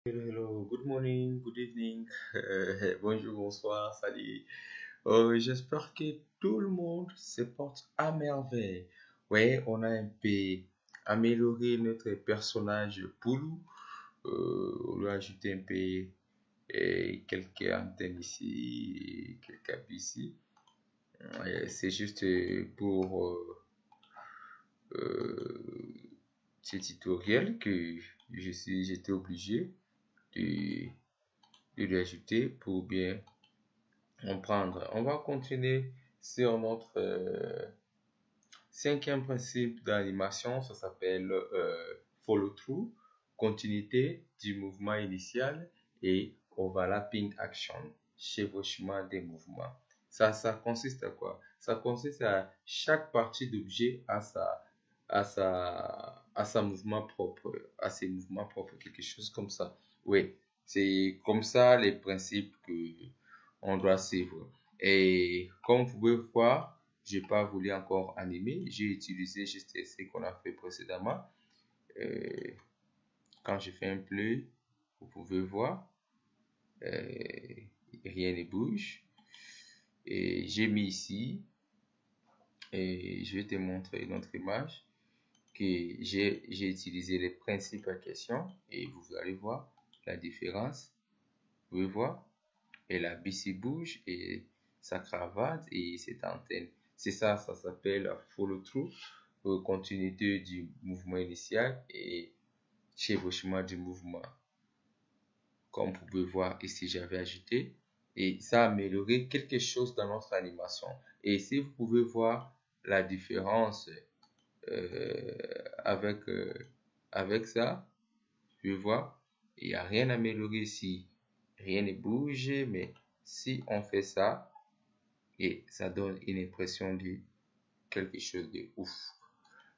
Hello, hello, good morning, good evening, bonjour, bonsoir, salut. J'espère que tout le monde se porte à merveille. Ouais, on a un peu amélioré notre personnage Poulou. On lui a ajouté un peu quelques antennes ici, quelques câbles ici. C'est juste pour euh, ce tutoriel que j'étais obligé de, de lui ajouter pour bien comprendre. On va continuer sur notre cinquième principe d'animation. Ça s'appelle follow-through, continuité du mouvement initial et overlapping action, chevauchement des mouvements. Ça consiste à quoi? Ça consiste à chaque partie d'objet à sa mouvement propre, à ses mouvements propres, quelque chose comme ça. Oui, c'est comme ça les principes que on doit suivre. Et comme vous pouvez voir, j'ai pas voulu encore animer. J'ai utilisé juste ce qu'on a fait précédemment. Euh, Quand je fais un play, vous pouvez voir, euh, rien ne bouge. Et j'ai mis ici, et je vais te montrer une autre image, que j'ai utilisé les principes à question, et vous allez voir la différence. Vous pouvez voir, et la bici bouge, et sa cravate, et cette antenne. C'est ça, ça s'appelle follow-through, continuité du mouvement initial et chevauchement du mouvement. Comme vous pouvez voir ici, j'avais ajouté et ça a amélioré quelque chose dans notre animation. Et si vous pouvez voir la différence euh, avec, euh, avec ça, vous pouvez voir, il n'y a rien amélioré ici. Rien ne bouge, mais si on fait ça, et ça donne une impression de quelque chose de ouf.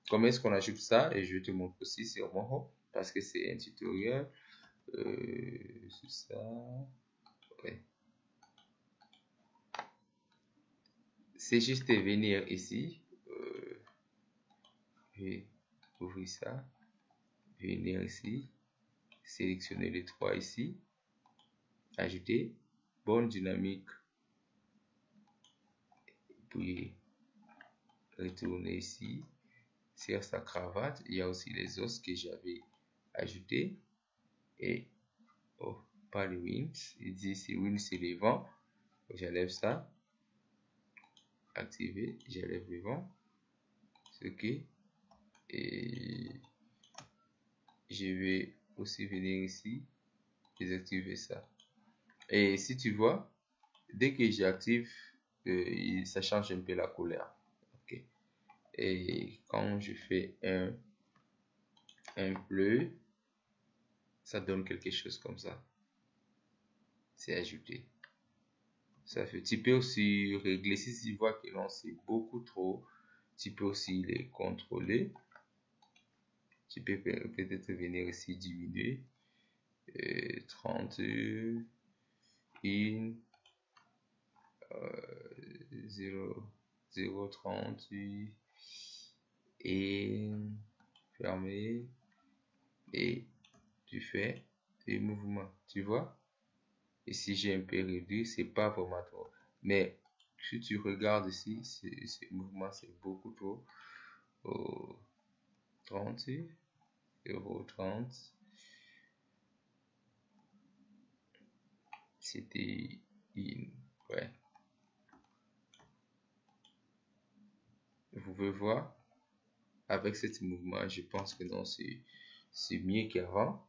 Comment est-ce qu'on ajoute ça? Et je te montre aussi sur mon parce que c'est un tutoriel. C'est ça. Ouais. C'est juste venir ici. Je vais ouvrir ça. Venir ici. Sélectionner les trois ici. Ajouter. Bonne dynamique. Puis retourner ici. Sur sa cravate. Il y a aussi les os que j'avais ajoutés. Et oh, pas les wings. Il dit c'est wings, c'est les vents. J'enlève ça. Activer. J'enlève les vents. Ce qui. Et je vais aussi venir ici. Désactiver ça. Et si tu vois, dès que j'active, ça change un peu la couleur. Ok. Et quand je fais un bleu, ça donne quelque chose comme ça. C'est ajouté. Ça fait, tu peux aussi régler, si tu vois que non, c'est beaucoup trop, tu peux aussi les contrôler. Tu peux peut-être venir ici diminuer. 30, 1, 0, 0, 30, et fermer, et tu fais des mouvements, tu vois. Et si j'ai un peu réduit, c'est pas vraiment trop. Mais si tu regardes ici, ces mouvements, c'est beaucoup trop. Oh, 30, 0, 30. C'était une. Ouais. Vous pouvez voir, avec ce mouvement, je pense que non, c'est mieux qu'avant.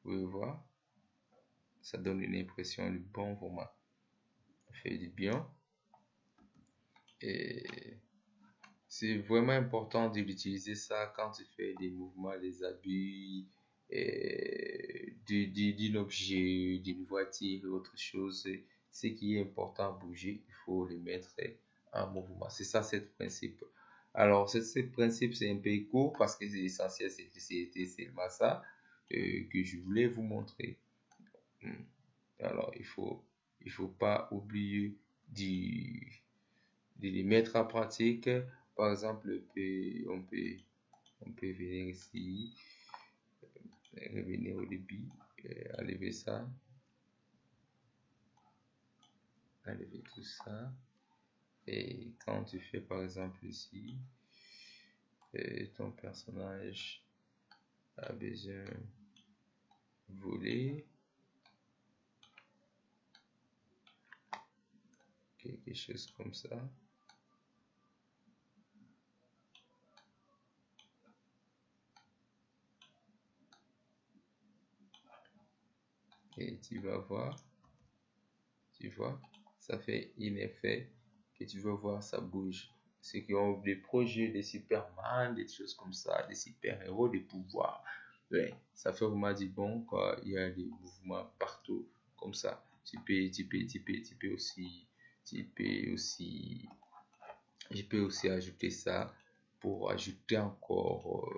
Vous pouvez voir, ça donne une impression de bon mouvement. Ça fait du bien. Et c'est vraiment important de l'utiliser ça quand tu fais des mouvements, des abus d'un objet, d'une voiture, autre chose. Ce qui est important à bouger, il faut le mettre en mouvement. C'est ça, ce principe. Alors, ce principe, c'est un peu court parce que c'est essentiel, c'était seulement ça que je voulais vous montrer. Hmm. Alors, il faut pas oublier de les mettre en pratique. Par exemple, on peut venir ici, revenir au début, ça. Enlever tout ça. Et quand tu fais par exemple ici, ton personnage a besoin de voler. Quelque chose comme ça. Et tu vas voir, tu vois, ça fait un effet que tu vas voir, ça bouge. Ceux qui ont des projets de Superman, des choses comme ça, des super-héros, des pouvoirs. Ouais, ça fait vraiment du bon quand il y a des mouvements partout comme ça. Tu peux aussi, je peux aussi ajouter ça pour ajouter encore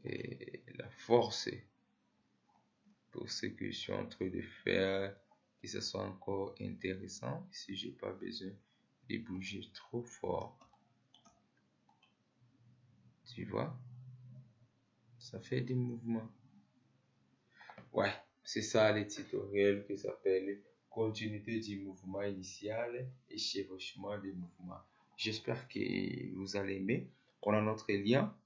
la force pour ce que je suis en train de faire, que ce soit encore intéressant. Si j'ai pas besoin de bouger trop fort, tu vois, ça fait des mouvements. Ouais, c'est ça les tutoriels qui s'appellent continuité du mouvement initial et chevauchement des mouvements. J'espère que vous allez aimer. On a notre lien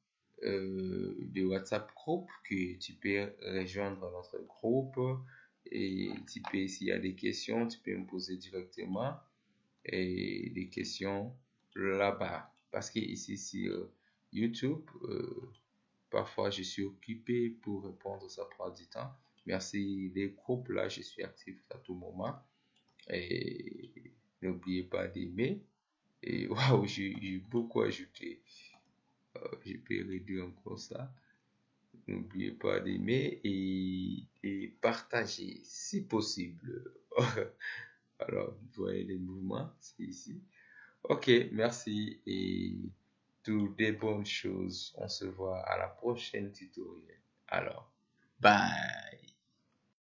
de WhatsApp groupe que tu peux rejoindre notre groupe et tu peux, s'il y a des questions, tu peux me poser directement et des questions là-bas. Parce que ici sur YouTube, parfois je suis occupé pour répondre, ça prend du temps. Merci les groupes là, je suis actif à tout moment. Et n'oubliez pas d'aimer. Et waouh, j'ai beaucoup ajouté. Je peux réduire encore ça. N'oubliez pas d'aimer et partager si possible. Alors, vous voyez les mouvements, c'est ici. Ok, merci et toutes des bonnes choses. On se voit à la prochaine tutoriel. Alors, bye.